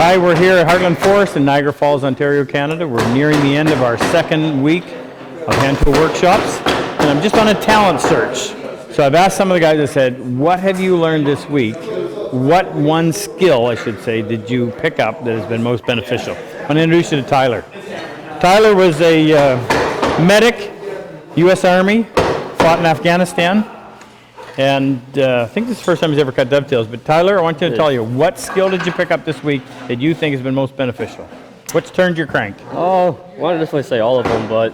Hi, we're here at Heartland Forest in Niagara Falls, Ontario, Canada. We're nearing the end of our second week of hand tool workshops, and I'm just on a talent search. So I've asked some of the guys, I said, what have you learned this week? What one skill, I should say, did you pick up that has been most beneficial? I'm going to introduce you to Tyler. Tyler was a medic, U.S. Army, fought in Afghanistan, and I think this is the first time he's ever cut dovetails. But Tyler, I want you to tell you, what skill did you pick up this week that you think has been most beneficial? What's turned your crank? Oh, I want to definitely say all of them, but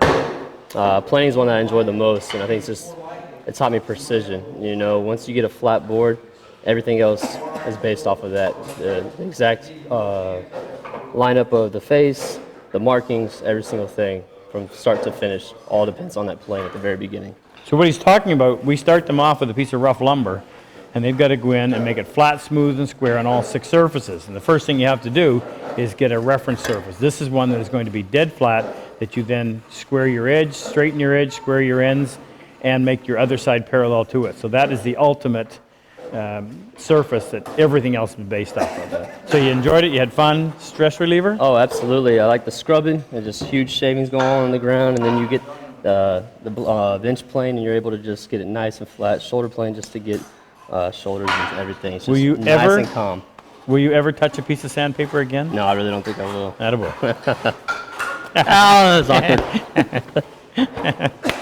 planing is one that I enjoyed the most, and I think it taught me precision. You know, once you get a flat board, everything else is based off of that. The exact lineup of the face, the markings, every single thing from start to finish, all depends on that plane at the very beginning. So what he's talking about, we start them off with a piece of rough lumber, and they've got to go in and make it flat, smooth, and square on all 6 surfaces. And the first thing you have to do is get a reference surface. This is one that is going to be dead flat, that you then square your edge, straighten your edge, square your ends, and make your other side parallel to it. So that is the ultimate surface that everything else is based off of. So you enjoyed it, you had fun, stress reliever? Oh, absolutely. I like the scrubbing. There's just huge shavings going on the ground, and then you get the bench plane, and you're able to just get it nice and flat. Shoulder plane just to get shoulders and everything. It's just nice and calm. Will you ever touch a piece of sandpaper again? No, I really don't think I will. Attaboy. Oh, that's awkward.